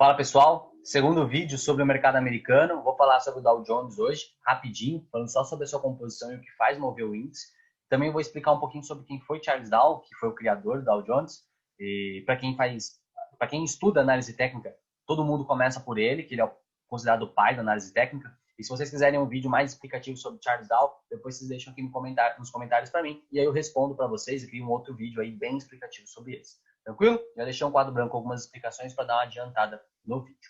Fala pessoal, segundo vídeo sobre o mercado americano. Vou falar sobre o Dow Jones hoje, rapidinho, falando só sobre a sua composição e o que faz mover o índice. Também vou explicar um pouquinho sobre quem foi Charles Dow, que foi o criador do Dow Jones. E para quem estuda análise técnica, todo mundo começa por ele, que ele é considerado o pai da análise técnica. E se vocês quiserem um vídeo mais explicativo sobre Charles Dow, depois vocês deixam aqui nos comentários para mim, e aí eu respondo para vocês e crio um outro vídeo aí bem explicativo sobre eles. Tranquilo? Já deixei um quadro branco com algumas explicações para dar uma adiantada no vídeo.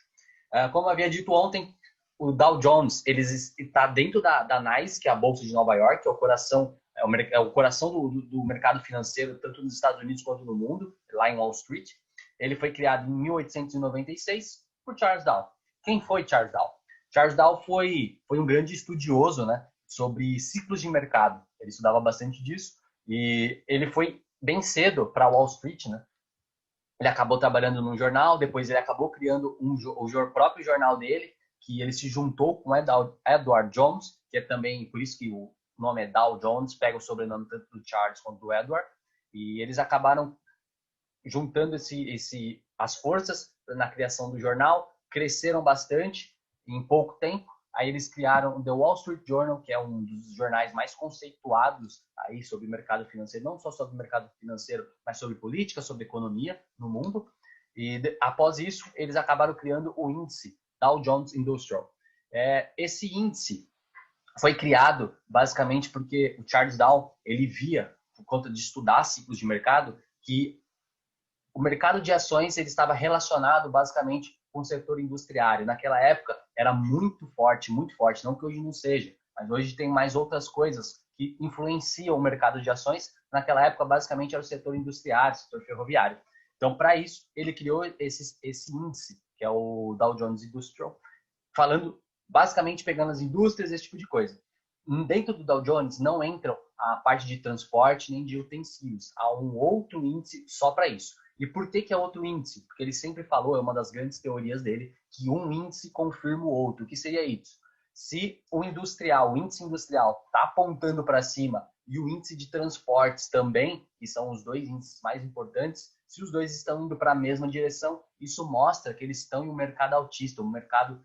Como eu havia dito ontem, o Dow Jones ele está dentro da NYSE, que é a Bolsa de Nova York, que é o coração, do mercado financeiro, tanto nos Estados Unidos quanto no mundo, lá em Wall Street. Ele foi criado em 1896 por Charles Dow. Quem foi Charles Dow? Charles Dow foi um grande estudioso, né, sobre ciclos de mercado. Ele estudava bastante disso e ele foi bem cedo para Wall Street, né? Ele acabou trabalhando num jornal, depois ele acabou criando o próprio jornal dele, que ele se juntou com Edward Jones, que é também por isso que o nome é Dow Jones, pega o sobrenome tanto do Charles quanto do Edward, e eles acabaram juntando as forças na criação do jornal, cresceram bastante em pouco tempo. Aí eles criaram o The Wall Street Journal, que é um dos jornais mais conceituados aí sobre o mercado financeiro, não só sobre o mercado financeiro, mas sobre política, sobre economia no mundo. E após isso, eles acabaram criando o índice Dow Jones Industrial. Esse índice foi criado basicamente porque o Charles Dow, ele via, por conta de estudar ciclos de mercado, que o mercado de ações ele estava relacionado basicamente com o setor industriário. Naquela época era muito forte, não que hoje não seja, mas hoje tem mais outras coisas que influenciam o mercado de ações. Naquela época basicamente era o setor industriário, o setor ferroviário. Então, para isso, ele criou esse índice, que é o Dow Jones Industrial, falando basicamente pegando as indústrias, esse tipo de coisa. Dentro do Dow Jones não entram a parte de transporte nem de utensílios. Há um outro índice só para isso. E por que é outro índice? Porque ele sempre falou, é uma das grandes teorias dele, que um índice confirma o outro. O que seria isso? Se o índice industrial está apontando para cima e o índice de transportes também, que são os dois índices mais importantes, se os dois estão indo para a mesma direção, isso mostra que eles estão em um mercado altista, um mercado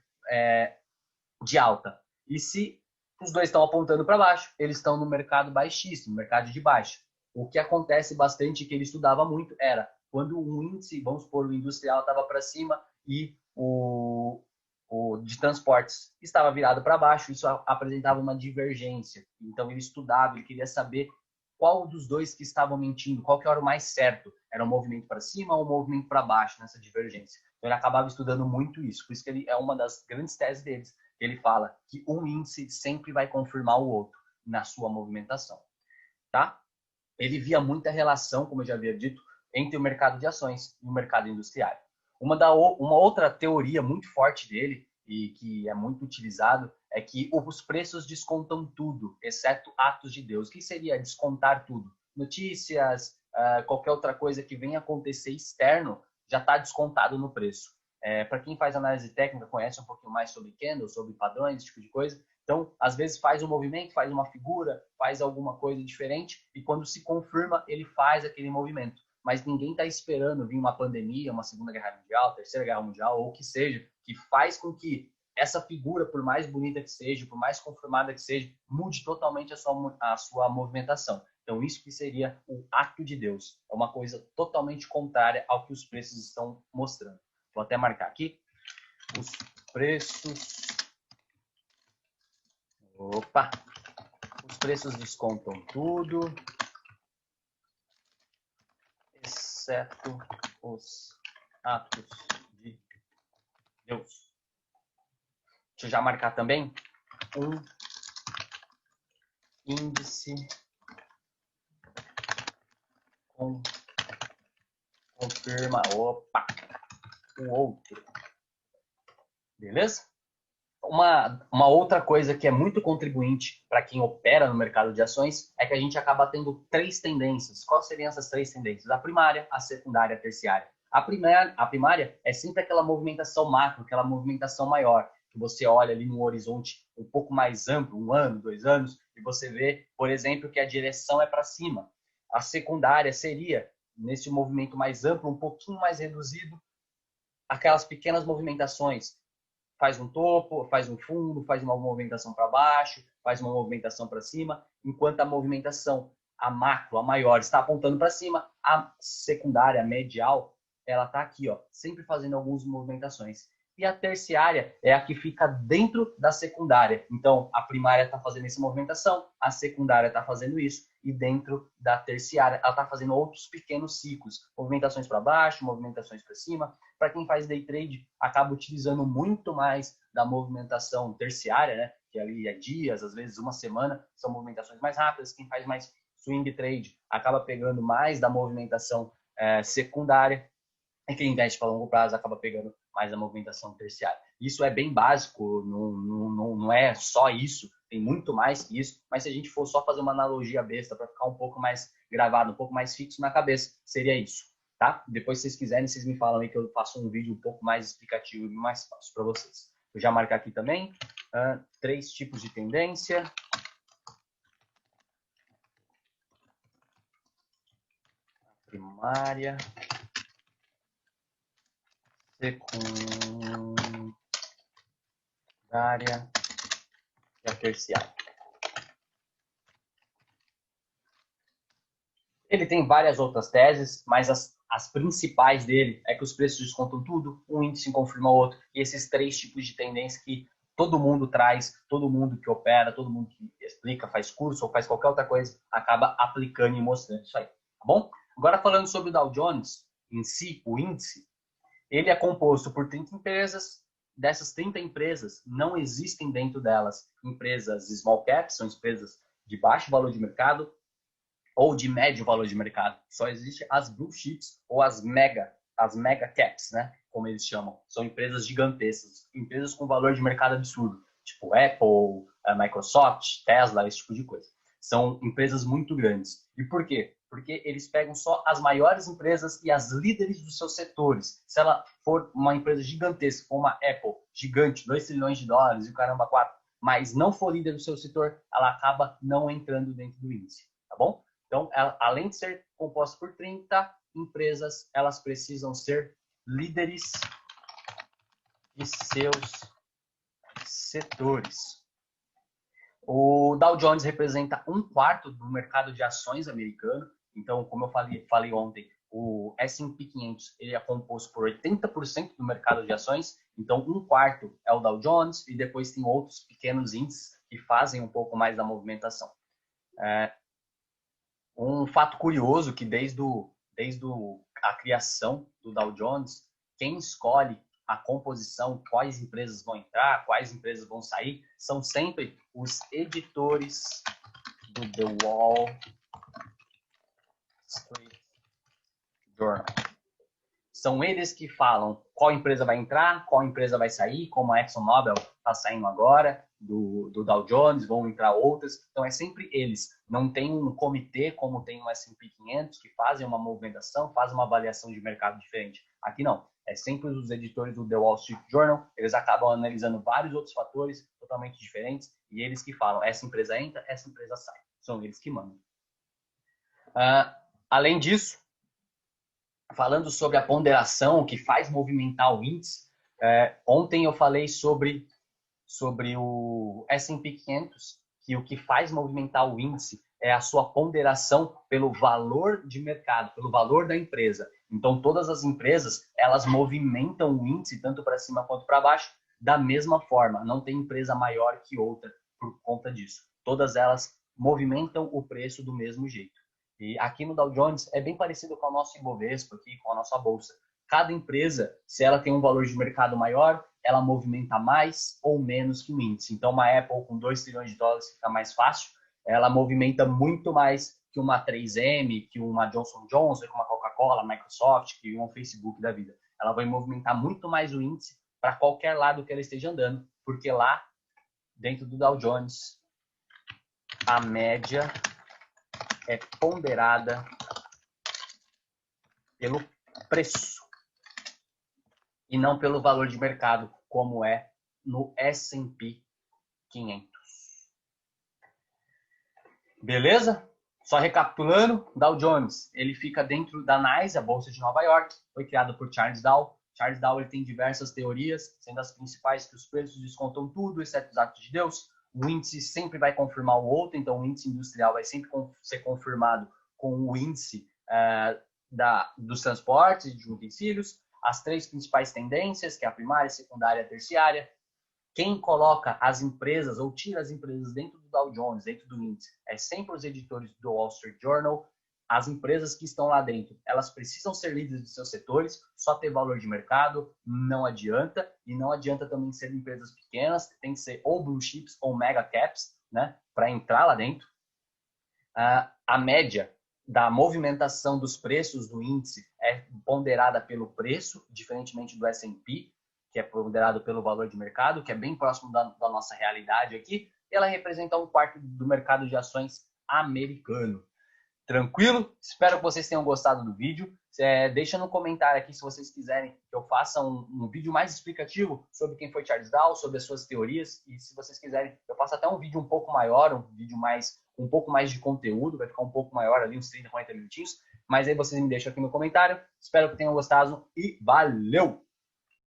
de alta. E se os dois estão apontando para baixo, eles estão no mercado baixista, no mercado de baixo. O que acontece bastante, que ele estudava muito, era quando um índice, vamos supor, o industrial estava para cima e o de transportes estava virado para baixo, isso apresentava uma divergência. Então ele estudava, ele queria saber qual dos dois que estavam mentindo, qual que era o mais certo. Era um movimento para cima ou um movimento para baixo nessa divergência. Então ele acabava estudando muito isso, por isso que ele é uma das grandes teses deles. Ele fala que um índice sempre vai confirmar o outro na sua movimentação, tá? Ele via muita relação, como eu já havia dito, entre o mercado de ações e o mercado industriário. Uma outra teoria muito forte dele, e que é muito utilizado, é que os preços descontam tudo, exceto atos de Deus. O que seria descontar tudo? Notícias, qualquer outra coisa que venha acontecer externo, já está descontado no preço. Para quem faz análise técnica, conhece um pouquinho mais sobre candle, sobre padrões, esse tipo de coisa. Então, às vezes faz um movimento, faz uma figura, faz alguma coisa diferente e quando se confirma, ele faz aquele movimento. Mas ninguém está esperando vir uma pandemia, uma Segunda Guerra Mundial, Terceira Guerra Mundial, ou o que seja, que faz com que essa figura, por mais bonita que seja, por mais confirmada que seja, mude totalmente a sua movimentação. Então, isso que seria o ato de Deus. É uma coisa totalmente contrária ao que os preços estão mostrando. Vou até marcar aqui. Os preços... Opa! Os preços descontam tudo, exceto os atos de Deus. Deixa eu já marcar também um índice confirma, o outro. Beleza? Uma outra coisa que é muito contribuinte para quem opera no mercado de ações é que a gente acaba tendo três tendências. Quais seriam essas três tendências? A primária, a secundária e a terciária. A primária é sempre aquela movimentação macro, aquela movimentação maior, que você olha ali no horizonte um pouco mais amplo, 1 ano, 2 anos, e você vê, por exemplo, que a direção é para cima. A secundária seria, nesse movimento mais amplo, um pouquinho mais reduzido, aquelas pequenas movimentações. Faz um topo, faz um fundo, faz uma movimentação para baixo, faz uma movimentação para cima, enquanto a movimentação, a macro, a maior, está apontando para cima, a secundária, a medial, ela está aqui, ó, sempre fazendo algumas movimentações. E a terciária é a que fica dentro da secundária. Então, a primária está fazendo essa movimentação, a secundária está fazendo isso, e dentro da terciária ela está fazendo outros pequenos ciclos, movimentações para baixo, movimentações para cima. Para quem faz day trade, acaba utilizando muito mais da movimentação terciária, né? Que ali é dias, às vezes uma semana, são movimentações mais rápidas. Quem faz mais swing trade acaba pegando mais da movimentação secundária. E quem investe para longo prazo acaba pegando mais a movimentação terciária. Isso é bem básico, não é só isso, tem muito mais que isso, mas se a gente for só fazer uma analogia besta para ficar um pouco mais gravado, um pouco mais fixo na cabeça, seria isso, tá? Depois, se vocês quiserem, vocês me falam aí que eu faço um vídeo um pouco mais explicativo e mais fácil para vocês. Vou já marcar aqui também, 3 tipos de tendência. Primária, secundária e a terciária. Ele tem várias outras teses, mas as principais dele é que os preços descontam tudo, um índice confirma o outro, e esses 3 tipos de tendência que todo mundo traz, todo mundo que opera, todo mundo que explica, faz curso ou faz qualquer outra coisa, acaba aplicando e mostrando isso aí, tá bom? Agora falando sobre o Dow Jones em si, o índice, ele é composto por 30 empresas. Dessas 30 empresas, não existem dentro delas empresas small caps, são empresas de baixo valor de mercado ou de médio valor de mercado. Só existem as blue chips ou as mega caps, né? Como eles chamam. São empresas gigantescas, empresas com valor de mercado absurdo, tipo Apple, Microsoft, Tesla, esse tipo de coisa. São empresas muito grandes. E por quê? Porque eles pegam só as maiores empresas e as líderes dos seus setores. Se ela for uma empresa gigantesca, como uma Apple, gigante, 2 trilhões de dólares e o caramba 4, mas não for líder do seu setor, ela acaba não entrando dentro do índice, tá bom? Então, ela, além de ser composta por 30 empresas, elas precisam ser líderes de seus setores. O Dow Jones representa 1/4 do mercado de ações americano. Então, como eu falei ontem, o S&P 500 ele é composto por 80% do mercado de ações. Então, 1/4 é o Dow Jones e depois tem outros pequenos índices que fazem um pouco mais da movimentação. Um fato curioso que desde a criação do Dow Jones, quem escolhe a composição, quais empresas vão entrar, quais empresas vão sair, são sempre os editores do The Wall Street Journal. São eles que falam qual empresa vai entrar, qual empresa vai sair, como a ExxonMobil está saindo agora do Dow Jones, vão entrar outras. Então, é sempre eles. Não tem um comitê como tem o S&P 500 que fazem uma movimentação, fazem uma avaliação de mercado diferente. Aqui não. É sempre os editores do The Wall Street Journal. Eles acabam analisando vários outros fatores totalmente diferentes e eles que falam, essa empresa entra, essa empresa sai. São eles que mandam. Além disso, falando sobre a ponderação que faz movimentar o índice, ontem eu falei sobre o S&P 500, que o que faz movimentar o índice é a sua ponderação pelo valor de mercado, pelo valor da empresa. Então, todas as empresas, elas movimentam o índice, tanto para cima quanto para baixo, da mesma forma. Não tem empresa maior que outra por conta disso. Todas elas movimentam o preço do mesmo jeito. E aqui no Dow Jones é bem parecido com o nosso Ibovespa, aqui, com a nossa bolsa. Cada empresa, se ela tem um valor de mercado maior, ela movimenta mais ou menos que o índice. Então, uma Apple com 2 trilhões de dólares fica mais fácil, ela movimenta muito mais que uma 3M, que uma Johnson Johnson, que uma Coca-Cola, Microsoft, que um Facebook da vida. Ela vai movimentar muito mais o índice para qualquer lado que ela esteja andando, porque lá, dentro do Dow Jones, a média é ponderada pelo preço e não pelo valor de mercado, como é no S&P 500. Beleza? Só recapitulando, Dow Jones, ele fica dentro da NYSE, a Bolsa de Nova York, foi criado por Charles Dow, Charles Darwin tem diversas teorias, sendo as principais que os preços descontam tudo, exceto os atos de Deus. O índice sempre vai confirmar o outro, então o índice industrial vai sempre ser confirmado com o índice dos transportes e de utensílios. As três principais tendências, que é a primária, a secundária e a terciária. Quem coloca as empresas ou tira as empresas dentro do Dow Jones, dentro do índice, é sempre os editores do Wall Street Journal. As empresas que estão lá dentro, elas precisam ser líderes de seus setores, só ter valor de mercado não adianta, e não adianta também ser empresas pequenas, tem que ser ou blue chips ou mega caps, né, para entrar lá dentro. A média da movimentação dos preços do índice é ponderada pelo preço, diferentemente do S&P, que é ponderado pelo valor de mercado, que é bem próximo da nossa realidade aqui, e ela representa 1/4 do mercado de ações americano. Tranquilo? Espero que vocês tenham gostado do vídeo. Deixa no comentário aqui se vocês quiserem que eu faça um vídeo mais explicativo sobre quem foi Charles Dow, sobre as suas teorias, e se vocês quiserem, eu faço até um vídeo um pouco maior, um pouco mais de conteúdo, vai ficar um pouco maior ali, uns 30, 40 minutinhos, mas aí vocês me deixam aqui no comentário. Espero que tenham gostado e valeu!